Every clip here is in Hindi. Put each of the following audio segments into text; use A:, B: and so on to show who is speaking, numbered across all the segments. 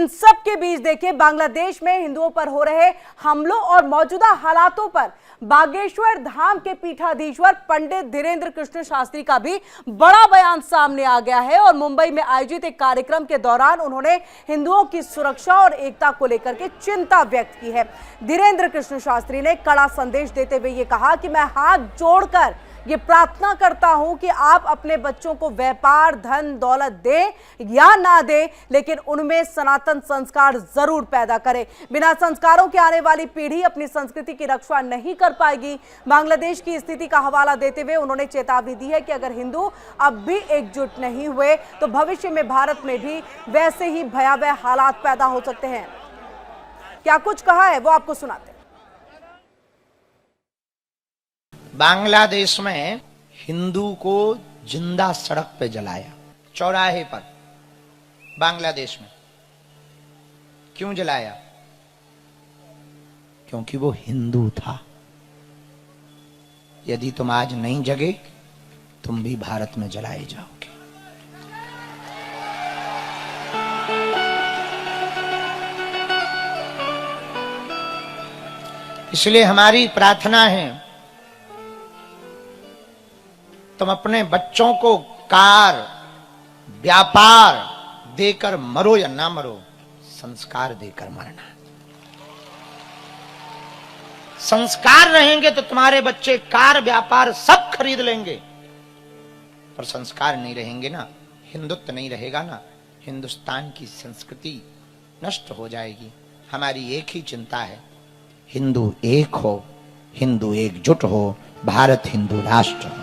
A: इन सब के बीच देखिए बांग्लादेश में हिंदुओं पर हो रहे हमलों और मौजूदा हालातों पर बागेश्वर धाम के पीठाधीश्वर पंडित धीरेन्द्र कृष्ण शास्त्री का भी बड़ा बयान सामने आ गया है और मुंबई में आयोजित एक कार्यक्रम के दौरान उन्होंने हिंदुओं की सुरक्षा और एकता को लेकर के चिंता व्यक्त की है। धीरेन्द्र कृष्ण शास्त्री ने कड़ा संदेश देते हुए ये कहा कि मैं हाथ जोड़कर ये प्रार्थना करता हूं कि आप अपने बच्चों को व्यापार धन दौलत दें या ना दें, लेकिन उनमें सनातन संस्कार जरूर पैदा करें। बिना संस्कारों के आने वाली पीढ़ी अपनी संस्कृति की रक्षा नहीं कर पाएगी। बांग्लादेश की स्थिति का हवाला देते हुए उन्होंने चेतावनी दी है कि अगर हिंदू अब भी एकजुट नहीं हुए तो भविष्य में भारत में भी वैसे ही भयावह हालात पैदा हो सकते हैं। क्या कुछ कहा है वो आपको सुनाते हैं।
B: बांग्लादेश में हिंदू को जिंदा सड़क पे जलाया, चौराहे पर, बांग्लादेश में। क्यों जलाया? क्योंकि वो हिंदू था। यदि तुम आज नहीं जगे तुम भी भारत में जलाए जाओगे। इसलिए हमारी प्रार्थना है तुम अपने बच्चों को कार व्यापार देकर मरो या ना मरो, संस्कार देकर मरना। संस्कार रहेंगे तो तुम्हारे बच्चे कार व्यापार सब खरीद लेंगे, पर संस्कार नहीं रहेंगे ना, हिंदुत्व नहीं रहेगा ना, हिंदुस्तान की संस्कृति नष्ट हो जाएगी। हमारी एक ही चिंता है, हिंदू एक हो, हिंदू एकजुट हो, भारत हिंदू राष्ट्र हो।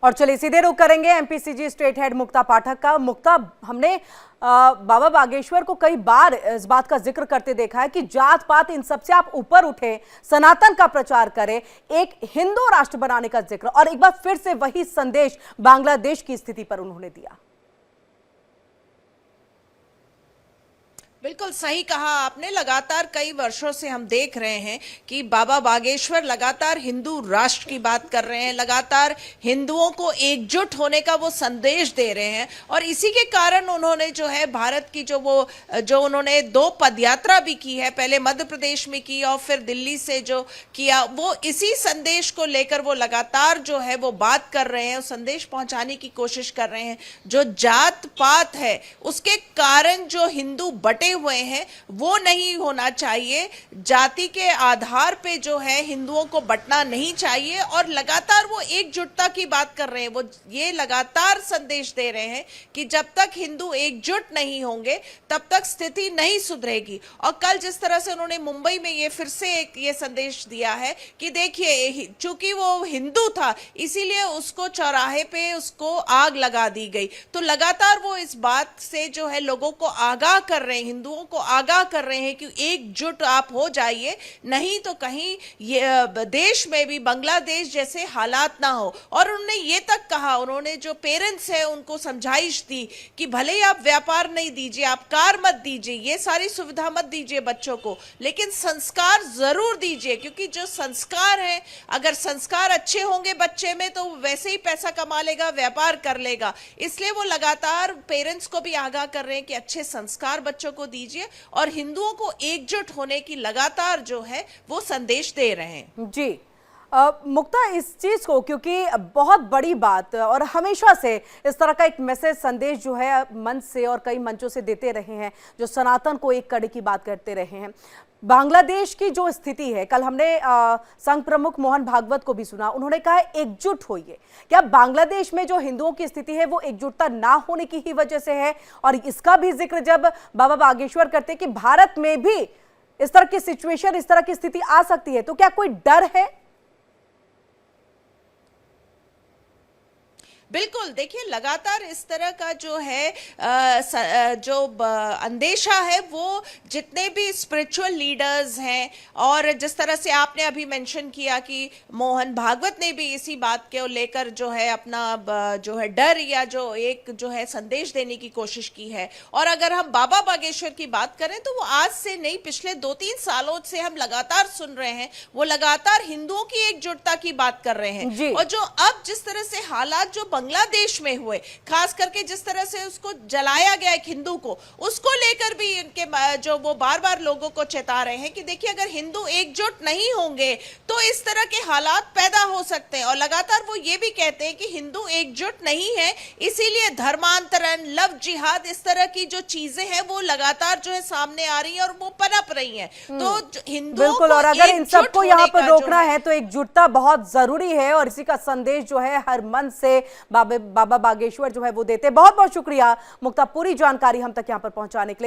A: और चलिए सीधे रुख करेंगे एमपीसीजी स्टेट हेड मुक्ता पाठक का। मुक्ता, हमने बाबा बागेश्वर को कई बार इस बात का जिक्र करते देखा है कि जात पात इन सबसे आप ऊपर उठे, सनातन का प्रचार करें, एक हिंदू राष्ट्र बनाने का जिक्र, और एक बार फिर से वही संदेश बांग्लादेश की स्थिति पर उन्होंने दिया।
C: बिल्कुल सही कहा आपने। लगातार कई वर्षों से हम देख रहे हैं कि बाबा बागेश्वर लगातार हिंदू राष्ट्र की बात कर रहे हैं, लगातार हिंदुओं को एकजुट होने का वो संदेश दे रहे हैं, और इसी के कारण उन्होंने जो है भारत की जो उन्होंने 2 पदयात्रा भी की है, पहले मध्य प्रदेश में की और फिर दिल्ली से जो किया, वो इसी संदेश को लेकर वो लगातार जो है वो बात कर रहे हैं, संदेश पहुंचाने की कोशिश कर रहे हैं। जो जात पात है उसके कारण जो हिंदू बटे हुए हैं वो नहीं होना चाहिए, जाति के आधार पे जो है हिंदुओं को बंटना नहीं चाहिए, और लगातार वो एकजुटता की बात कर रहे हैं। वो ये लगातार संदेश दे रहे हैं कि जब तक हिंदू एकजुट नहीं होंगे तब तक स्थिति नहीं सुधरेगी। और कल जिस तरह से उन्होंने मुंबई में ये फिर से एक ये संदेश दिया है कि देखिए, चूंकि वो हिंदू था इसीलिए उसको चौराहे पे उसको आग लगा दी गई। तो लगातार वो इस बात से जो है लोगों को आगाह कर रहे हैं, हिंदुओं को आगाह कर रहे हैं कि एकजुट आप हो जाइए, नहीं तो कहीं ये देश में भी बांग्लादेश जैसे हालात ना हो। और उन्होंने ये तक कहा, उन्होंने जो पेरेंट्स है उनको समझाइश दी कि भले ही आप व्यापार नहीं दीजिए, आप कार मत दीजिए, ये सारी सुविधा मत दीजिए बच्चों को, लेकिन संस्कार जरूर दीजिए, क्योंकि जो संस्कार है, अगर संस्कार अच्छे होंगे बच्चे में तो वैसे ही पैसा कमा लेगा, व्यापार कर लेगा। इसलिए वो लगातार पेरेंट्स को भी आगाह कर रहे हैं कि अच्छे संस्कार बच्चों को दीजिए, और हिंदुओं को एकजुट होने की लगातार जो है वो संदेश दे रहे हैं।
A: जी मुक्ता, इस चीज को, क्योंकि बहुत बड़ी बात और हमेशा से इस तरह का एक मैसेज संदेश जो है मंच से और कई मंचों से देते रहे हैं, जो सनातन को एक कड़ी की बात करते रहे हैं। बांग्लादेश की जो स्थिति है, कल हमने संघ प्रमुख मोहन भागवत को भी सुना, उन्होंने कहा एकजुट होइए। क्या बांग्लादेश में जो हिंदुओं की स्थिति है वो एकजुटता ना होने की ही वजह से है? और इसका भी जिक्र जब बाबा बागेश्वर करते कि भारत में भी इस तरह की सिचुएशन, इस तरह की स्थिति आ सकती है, तो क्या कोई डर है?
C: बिल्कुल, देखिए लगातार इस तरह का जो है अंदेशा है वो जितने भी स्पिरिचुअल लीडर्स हैं, और जिस तरह से आपने अभी मेंशन किया कि मोहन भागवत ने भी इसी बात के लेकर जो है अपना जो है डर या जो एक जो है संदेश देने की कोशिश की है। और अगर हम बाबा बागेश्वर की बात करें तो वो आज से नहीं, पिछले 2-3 सालों से हम लगातार सुन रहे हैं, वो लगातार हिंदुओं की एकजुटता की बात कर रहे हैं। और जो अब जिस तरह से हालात जो बांग्लादेश में हुए, खास करके जिस तरह से उसको जलाया गया एक हिंदू को, उसको लेकर भी इनके जो वो बार बार लोगों को चेता रहे हैं कि देखिए अगर हिंदू एकजुट नहीं होंगे तो इस तरह के हालात पैदा हो सकते हैं। और लगातार वो ये भी कहते हैं कि हिंदू एकजुट नहीं है, इसीलिए धर्मांतरण, लव जिहाद, इस तरह की जो चीजें हैं वो लगातार जो है सामने आ रही है और वो पनप रही हैं। तो हिंदुओं
A: बिल्कुल,
C: को
A: और अगर इन
C: एकजुट
A: सबको यहाँ
C: होने
A: पर
C: का
A: रोकना
C: जो
A: है तो एकजुटता बहुत जरूरी है, और इसी का संदेश जो है हर मन से बाबा बागेश्वर जो है वो देते हैं। बहुत बहुत शुक्रिया मुक्ता, पूरी जानकारी हम तक यहाँ पर पहुंचाने के लिए।